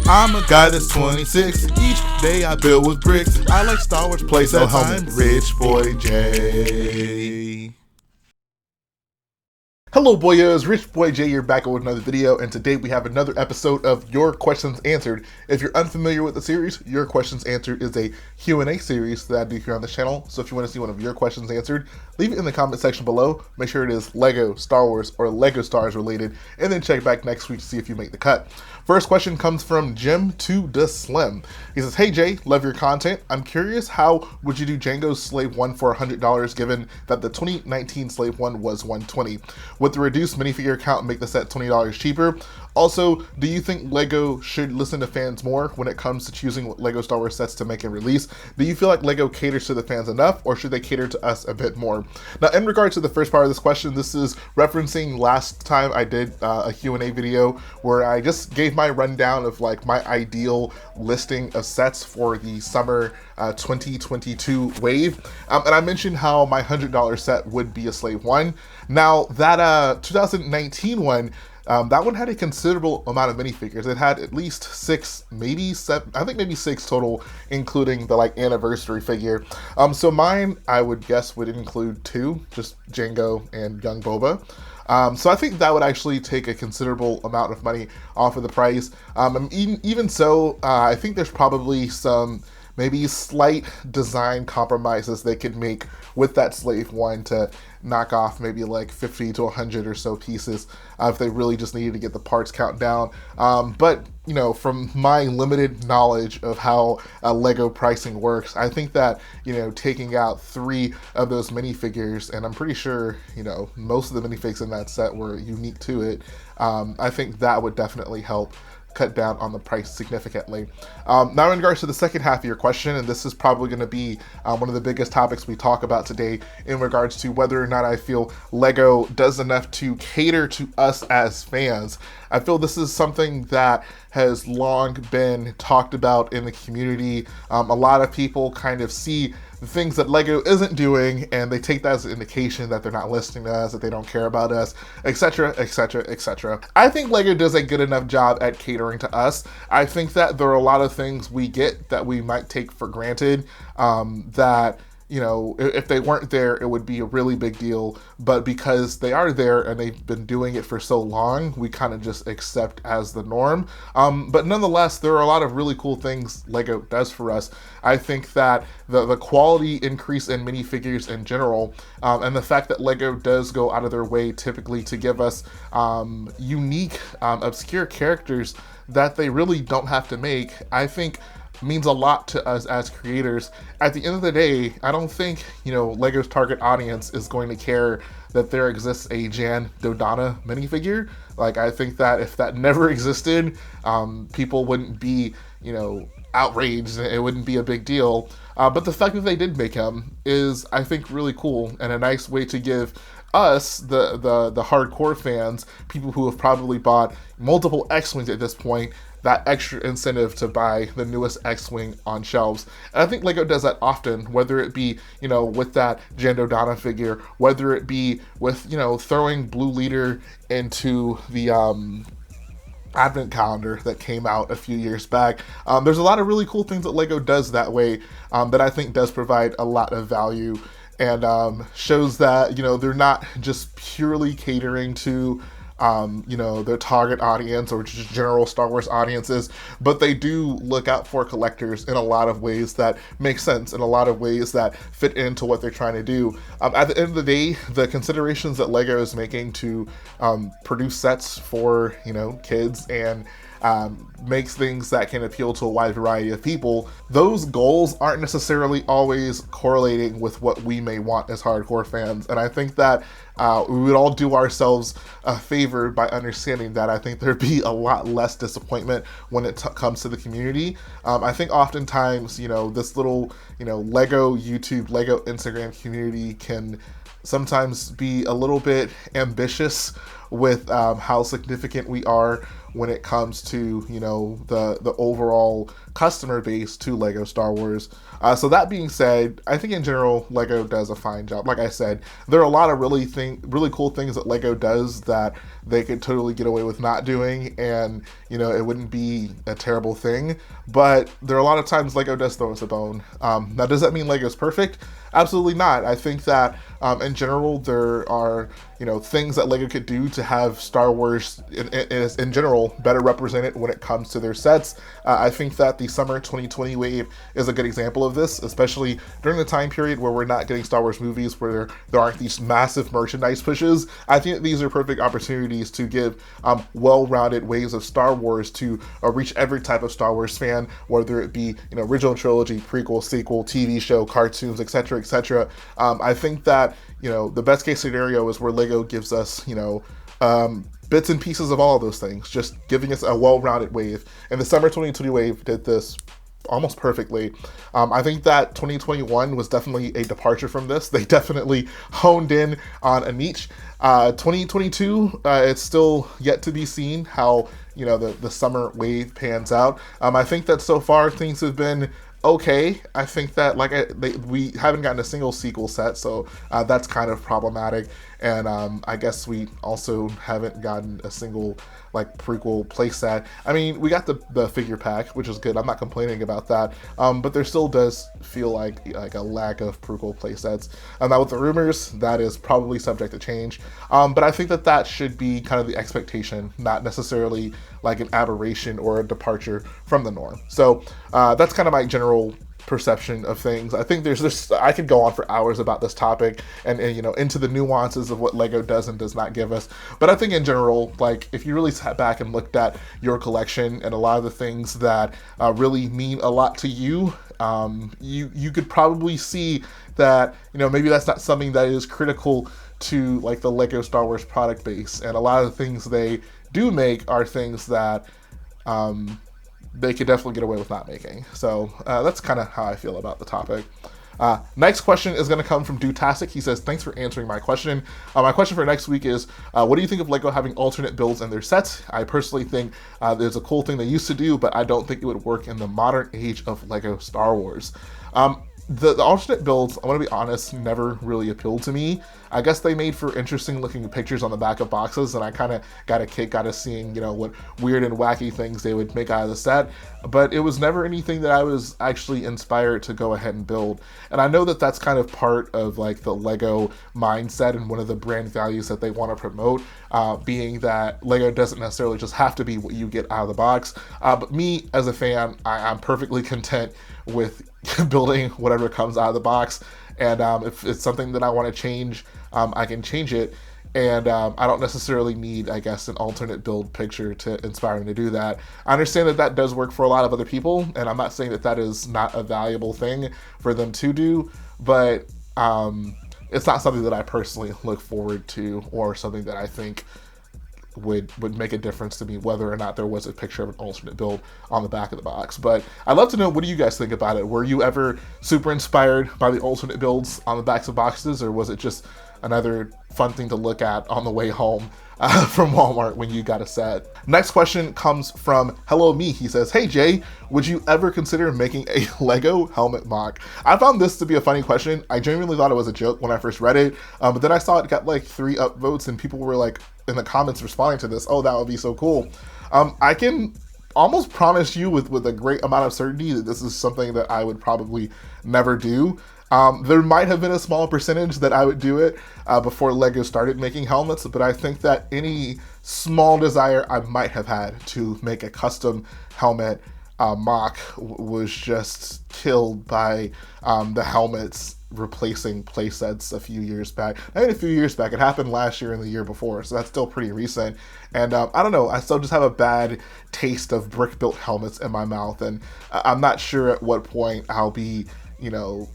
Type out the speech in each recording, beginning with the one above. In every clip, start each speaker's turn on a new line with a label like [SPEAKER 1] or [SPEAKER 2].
[SPEAKER 1] I'm a guy that's 26. Each day I build with bricks. I like Star Wars playset. I'm Rich Boy J. Hello boyos, Rich Boy J here back with another video, and today we have another episode of Your Questions Answered. If you're unfamiliar with the series, Your Questions Answered is a Q&A series that I do here on the channel. So if you want to see one of your questions answered, leave it in the comment section below. Make sure it is Lego, Star Wars, or Lego Stars related, and then check back next week to see if you make the cut. First question comes from Jim to the Slim. He says, "Hey Jay, love your content. I'm curious, how would you do Django's Slave 1 for $100 given that the 2019 Slave 1 was $120? Would the reduced minifigure count make the set $20 cheaper? Also, do you think Lego should listen to fans more when it comes to choosing what Lego Star Wars sets to make and release? Do you feel like Lego caters to the fans enough, or should they cater to us a bit more?" Now, in regards to the first part of this question, this is referencing last time I did a Q&A video where I just gave my rundown of like my ideal listing of sets for the summer 2022 wave. And I mentioned how my $100 set would be a Slave 1. Now, that 2019 one, that one had a considerable amount of minifigures. It had at least 6, maybe 7, I think maybe 6 total, including the like anniversary figure. So mine, I would guess, would include 2, just Django and Young Boba. So I think that would actually take a considerable amount of money off of the price. And even so, I think there's probably some maybe slight design compromises they could make with that Slave 1 to knock off maybe like 50 to 100 or so pieces if they really just needed to get the parts count down. But, you know, from my limited knowledge of how Lego pricing works, I think that, you know, taking out 3 of those minifigures, and I'm pretty sure, you know, most of the minifigs in that set were unique to it, I think that would definitely help cut down on the price significantly. Now in regards to the second half of your question, and this is probably going to be one of the biggest topics we talk about today in regards to whether or not I feel Lego does enough to cater to us as fans. I feel this is something that has long been talked about in the community. A lot of people kind of see the things that Lego isn't doing, and they take that as an indication that they're not listening to us, that they don't care about us, etc., etc., etc. I think Lego does a good enough job at catering to us. I think that there are a lot of things we get that we might take for granted, that, you know, if they weren't there, it would be a really big deal. But because they are there and they've been doing it for so long, we kind of just accept as the norm. But nonetheless, there are a lot of really cool things Lego does for us. I think that the quality increase in minifigures in general, and the fact that Lego does go out of their way typically to give us unique, obscure characters that they really don't have to make, I think means a lot to us as creators. At the end of the day, I don't think, you know, Lego's target audience is going to care that there exists a Jan Dodonna minifigure. Like, I think that if that never existed, people wouldn't be, you know, outraged. It wouldn't be a big deal. But the fact that they did make him is, I think, really cool and a nice way to give us, the hardcore fans, people who have probably bought multiple X-Wings at this point, that extra incentive to buy the newest X-Wing on shelves. And I think Lego does that often, whether it be, you know, with that Jan Dodonna figure, whether it be with, you know, throwing Blue Leader into the advent calendar that came out a few years back. There's a lot of really cool things that Lego does that way, that I think does provide a lot of value, and shows that, you know, they're not just purely catering to you know, their target audience or just general Star Wars audiences, but they do look out for collectors in a lot of ways that make sense, in a lot of ways that fit into what they're trying to do. At the end of the day, the considerations that Lego is making to produce sets for, you know, kids and makes things that can appeal to a wide variety of people, those goals aren't necessarily always correlating with what we may want as hardcore fans. And I think that we would all do ourselves a favor by understanding that. I think there'd be a lot less disappointment when it comes to the community. I think oftentimes, you know, this little, you know, Lego YouTube, Lego Instagram community can sometimes be a little bit ambitious with how significant we are when it comes to, you know, the overall customer base to Lego Star Wars. So that being said, I think in general Lego does a fine job. Like I said, there are a lot of really cool things that Lego does that they could totally get away with not doing, and you know, it wouldn't be a terrible thing. But there are a lot of times Lego does throw us a bone. Now, does that mean Lego's perfect? Absolutely not. I think that in general there are, you know, things that Lego could do to have Star Wars in general better represented when it comes to their sets. I think that the summer 2020 wave is a good example of this, especially during the time period where we're not getting Star Wars movies, where there aren't these massive merchandise pushes. I think that these are perfect opportunities to give well-rounded waves of Star Wars to reach every type of Star Wars fan, whether it be, you know, original trilogy, prequel, sequel, TV show, cartoons, etc., etc. I think that, you know, the best case scenario is where Lego gives us, you know, bits and pieces of all of those things, just giving us a well-rounded wave. And the summer 2020 wave did this almost perfectly. I think that 2021 was definitely a departure from this. They definitely honed in on a niche. 2022, it's still yet to be seen how, you know, the summer wave pans out. I think that so far things have been okay. I think that we haven't gotten a single sequel set, so that's kind of problematic. And I guess we also haven't gotten a single like prequel playset. I mean, we got the figure pack, which is good. I'm not complaining about that. But there still does feel like a lack of prequel playsets. Now with the rumors, that is probably subject to change. But I think that that should be kind of the expectation, not necessarily like an aberration or a departure from the norm. So that's kind of my general perception of things. I think there's this, I could go on for hours about this topic and you know, into the nuances of what Lego does and does not give us. But I think in general, like if you really sat back and looked at your collection and a lot of the things that really mean a lot to you, you could probably see that, you know, maybe that's not something that is critical to like the Lego Star Wars product base. And a lot of the things they do make are things that they could definitely get away with not making. So that's kind of how I feel about the topic. Next question is going to come from Dutastic. He says, thanks for answering my question. My question for next week is, what do you think of Lego having alternate builds in their sets? I personally think there's a cool thing they used to do, but I don't think it would work in the modern age of Lego Star Wars. The alternate builds, I want to be honest, never really appealed to me. I guess they made for interesting looking pictures on the back of boxes, and I kind of got a kick out of seeing, you know, what weird and wacky things they would make out of the set, but it was never anything that I was actually inspired to go ahead and build. And I know that that's kind of part of like the Lego mindset and one of the brand values that they want to promote, being that Lego doesn't necessarily just have to be what you get out of the box. But me as a fan, I'm perfectly content with building whatever comes out of the box, and if it's something that I want to change, I can change it, and I don't necessarily need, I guess, an alternate build picture to inspire me to do that. I understand that that does work for a lot of other people, and I'm not saying that that is not a valuable thing for them to do, but it's not something that I personally look forward to, or something that I think would make a difference to me whether or not there was a picture of an alternate build on the back of the box. But I'd love to know, what do you guys think about it? Were you ever super inspired by the alternate builds on the backs of boxes, or was it just another fun thing to look at on the way home from Walmart when you got a set? Next question comes from Hello Me. He says, hey Jay, would you ever consider making a Lego helmet mock? I found this to be a funny question. I genuinely thought it was a joke when I first read it, but then I saw it got like 3 upvotes and people were like in the comments responding to this, oh, that would be so cool. I can almost promise you with a great amount of certainty that this is something that I would probably never do. There might have been a small percentage that I would do it before Lego started making helmets, but I think that any small desire I might have had to make a custom helmet mock was just killed by the helmets replacing playsets a few years back. I mean, a few years back. It happened last year and the year before, so that's still pretty recent. And I don't know, I still just have a bad taste of brick-built helmets in my mouth, and I'm not sure at what point I'll be, you know,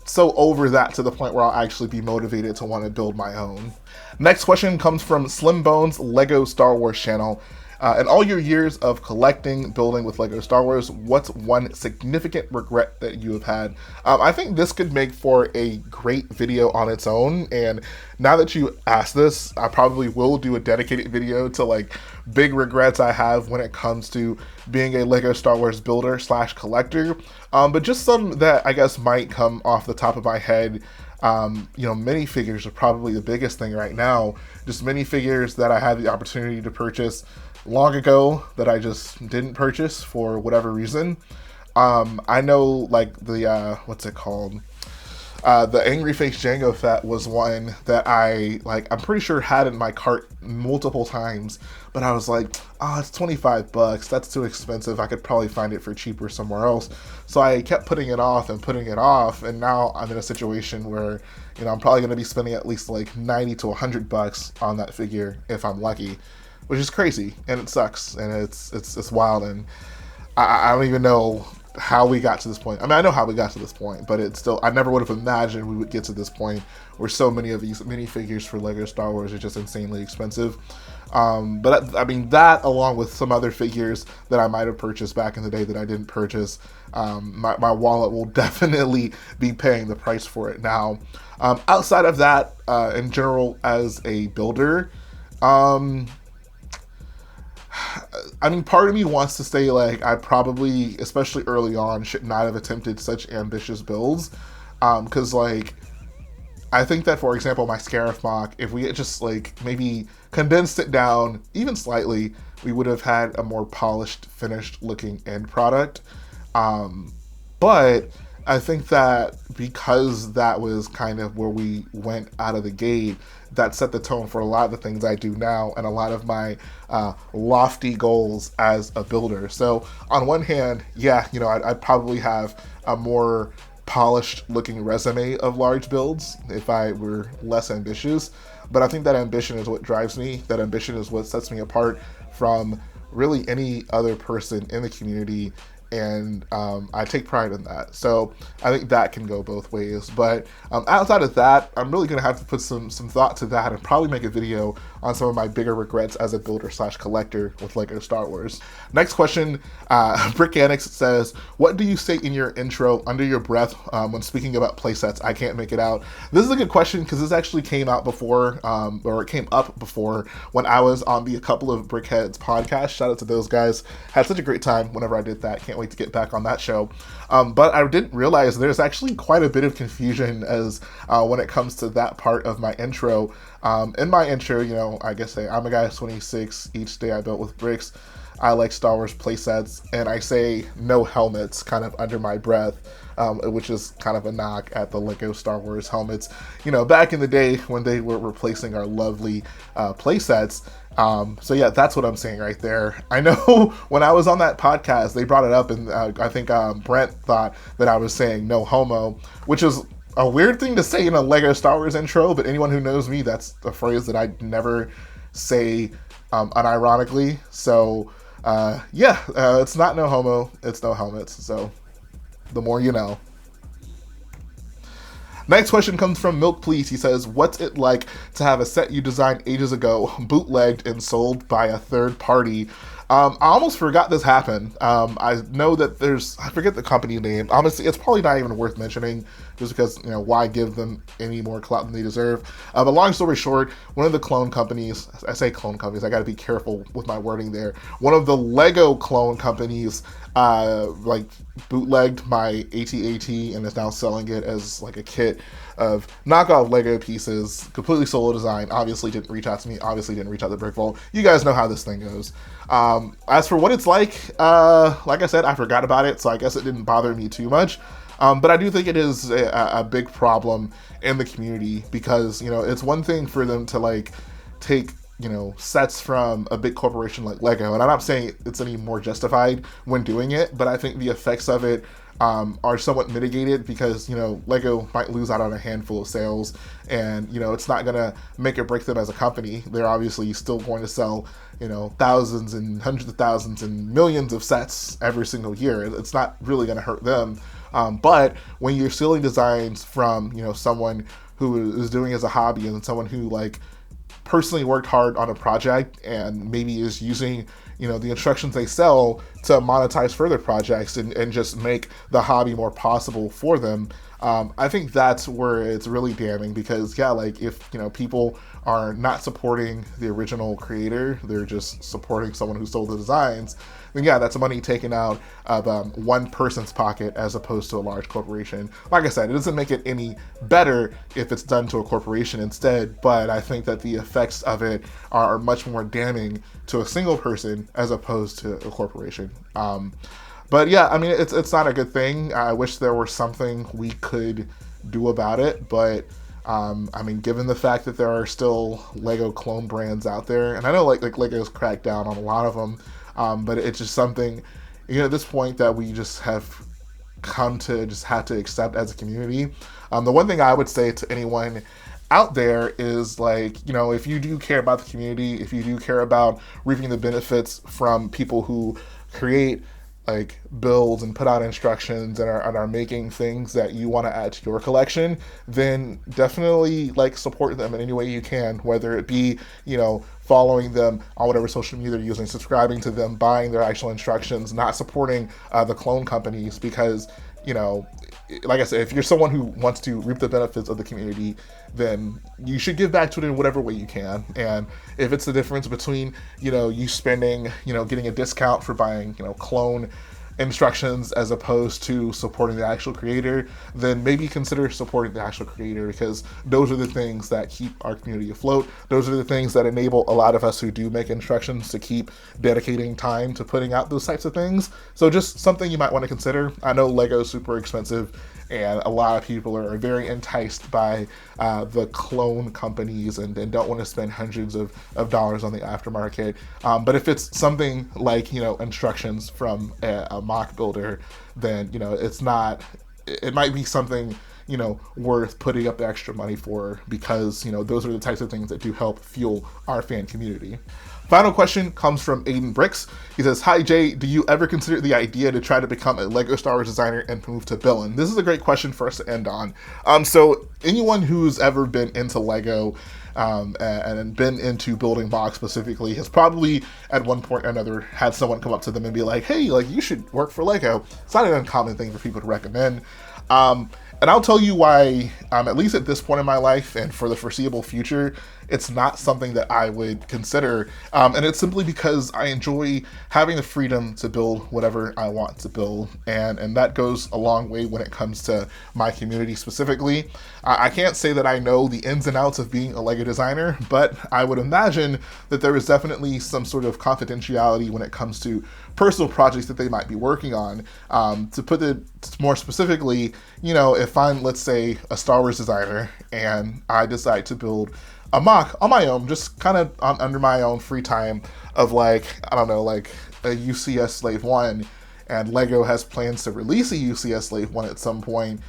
[SPEAKER 1] so over that to the point where I'll actually be motivated to want to build my own. Next question comes from Slim Bones Lego Star Wars channel. In all your years of collecting, building with Lego Star Wars, what's one significant regret that you have had? I think this could make for a great video on its own, and now that you asked this, I probably will do a dedicated video to like big regrets I have when it comes to being a Lego Star Wars builder slash collector. But just some that I guess might come off the top of my head. Minifigures are probably the biggest thing right now. Just minifigures that I had the opportunity to purchase long ago that I just didn't purchase for whatever reason. I know like the what's it called? The Angry Face Jango Fett was one that I'm pretty sure had in my cart multiple times, but I was like, oh, it's $25. That's too expensive. I could probably find it for cheaper somewhere else. So I kept putting it off, and now I'm in a situation where, I'm probably going to be spending at least like $90 to $100 on that figure if I'm lucky, which is crazy, and it sucks, and it's wild, and I don't even know how we got to this point. I mean, I know how we got to this point, but it's still, I never would have imagined we would get to this point where so many of these minifigures for Lego Star Wars are just insanely expensive. But I mean, that along with some other figures that I might have purchased back in the day that I didn't purchase, my wallet will definitely be paying the price for it now. Outside of that, in general, as a builder, I mean, part of me wants to say, like, I probably, especially early on, should not have attempted such ambitious builds. Because, like, I think that, for example, my Scarif MOC, if we had just, like, maybe condensed it down even slightly, we would have had a more polished, finished-looking end product. But I think that because that was kind of where we went out of the gate, that set the tone for a lot of the things I do now and a lot of my lofty goals as a builder. So on one hand, yeah, I'd probably have a more polished looking resume of large builds if I were less ambitious. But I think that ambition is what drives me. That ambition is what sets me apart from really any other person in the community. And I take pride in that. So I think that can go both ways. But outside of that, I'm really going to have to put some thought to that and probably make a video on some of my bigger regrets as a builder slash collector with Lego Star Wars. Next question, Brick Annex says, what do you say in your intro under your breath when speaking about playsets? I can't make it out. This is a good question because this actually came out before, or it came up before when I was on the A Couple of Brickheads podcast. Shout out to those guys. Had such a great time whenever I did that. Can't wait to get back on that show. But I didn't realize there's actually quite a bit of confusion as when it comes to that part of my intro. In my intro, I guess I'm a guy 26. Each day I built with bricks. I like Star Wars playsets, and I say no helmets kind of under my breath, which is kind of a knock at the Lego Star Wars helmets. Back in the day when they were replacing our lovely playsets. So yeah, that's what I'm saying right there. I know when I was on that podcast, they brought it up, and I think Brent thought that I was saying no homo, which is a weird thing to say in a Lego Star Wars intro, but anyone who knows me, that's a phrase that I never say unironically. So it's not no homo, it's no helmets. So the more you know. Next question comes from Milk Please. He says, what's it like to have a set you designed ages ago bootlegged and sold by a third party? I almost forgot this happened. I know that I forget the company name. Honestly, it's probably not even worth mentioning just because, why give them any more clout than they deserve? But long story short, one of the clone companies, I say clone companies, I gotta be careful with my wording there. One of the Lego clone companies, bootlegged my AT-AT and is now selling it as like a kit of knockoff Lego pieces, completely solo design. Obviously didn't reach out to me, obviously didn't reach out to Brick Vault. You guys know how this thing goes. As for what it's like I said, I forgot about it, so I guess it didn't bother me too much. But I do think it is a big problem in the community because, it's one thing for them to take, sets from a big corporation like Lego. And I'm not saying it's any more justified when doing it, but I think the effects of it are somewhat mitigated because, Lego might lose out on a handful of sales and, it's not going to make or break them as a company. They're obviously still going to sell, thousands and hundreds of thousands and millions of sets every single year. It's not really going to hurt them. But when you're stealing designs from, someone who is doing it as a hobby and someone who personally worked hard on a project and maybe is using the instructions they sell to monetize further projects and just make the hobby more possible for them. I think that's where it's really damning, because yeah, like if people are not supporting the original creator, they're just supporting someone who sold the designs, then yeah, that's money taken out of one person's pocket as opposed to a large corporation. Like I said, it doesn't make it any better if it's done to a corporation instead, but I think that the effects of it are much more damning to a single person as opposed to a corporation. But yeah, I mean, it's not a good thing. I wish there was something we could do about it, but I mean, given the fact that there are still Lego clone brands out there, and I know like Lego's cracked down on a lot of them, but it's just something, at this point that we just have come to just have to accept as a community. The one thing I would say to anyone out there is, like, if you do care about the community, if you do care about reaping the benefits from people who create, like, builds and put out instructions and are making things that you want to add to your collection, then definitely like support them in any way you can, whether it be following them on whatever social media they're using, subscribing to them, buying their actual instructions, not supporting the clone companies, because like I said, if you're someone who wants to reap the benefits of the community, then you should give back to it in whatever way you can. And if it's the difference between, you spending, getting a discount for buying, clone instructions as opposed to supporting the actual creator, then maybe consider supporting the actual creator, because those are the things that keep our community afloat. Those are the things that enable a lot of us who do make instructions to keep dedicating time to putting out those types of things. So just something you might want to consider. I know Lego's super expensive, and a lot of people are very enticed by the clone companies and don't want to spend hundreds of dollars on the aftermarket. But if it's something like, instructions from a mock builder, then, it's not, it might be something, worth putting up the extra money for, because, those are the types of things that do help fuel our fan community. Final question comes from Aiden Bricks. He says, "Hi Jay, do you ever consider the idea to try to become a Lego Star Wars designer and move to Billund?" This is a great question for us to end on. So anyone who's ever been into Lego and been into building MOCs specifically has probably at one point or another had someone come up to them and be like, "Hey, like, you should work for Lego." It's not an uncommon thing for people to recommend. And I'll tell you why, at least at this point in my life and for the foreseeable future, it's not something that I would consider. And it's simply because I enjoy having the freedom to build whatever I want to build. And that goes a long way when it comes to my community specifically. I can't say that I know the ins and outs of being a Lego designer, but I would imagine that there is definitely some sort of confidentiality when it comes to personal projects that they might be working on. To put it more specifically, if I'm, let's say, a Star Wars designer and I decide to build a MOC on my own, just kind of under my own free time, of like, I don't know, like a UCS Slave 1, and Lego has plans to release a UCS Slave 1 at some point,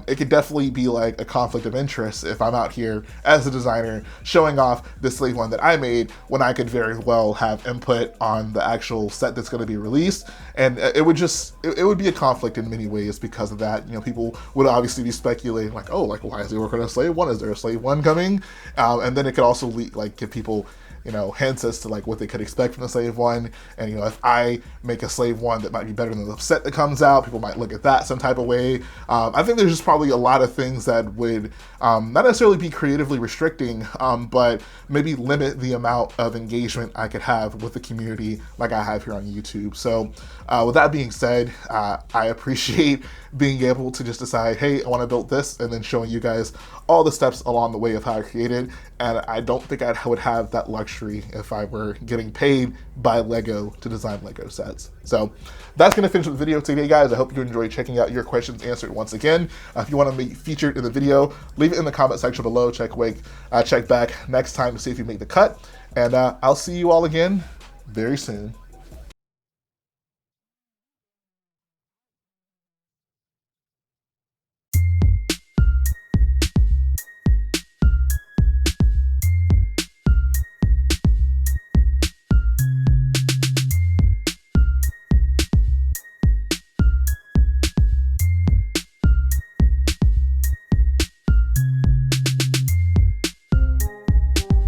[SPEAKER 1] it could definitely be like a conflict of interest if I'm out here as a designer showing off this Slave 1 that I made, when I could very well have input on the actual set that's going to be released. And it would be a conflict in many ways because of that. People would obviously be speculating, like, oh, like, why is he working on a Slave 1? Is there a Slave 1 coming? And then it could also give people hints as to like what they could expect from the Slave 1. And if I make a Slave 1 that might be better than the set that comes out, people might look at that some type of way. I think there's just probably a lot of things that would not necessarily be creatively restricting, but maybe limit the amount of engagement I could have with the community like I have here on YouTube. So with that being said, I appreciate being able to just decide, hey, I want to build this, and then showing you guys all the steps along the way of how I created. And I don't think I would have that luxury if I were getting paid by Lego to design Lego sets. So that's going to finish the video today, guys. I hope you enjoyed checking out your questions answered once again. If you want to be featured in the video, leave it in the comment section below. Check back next time to see if you make the cut. And I'll see you all again very soon.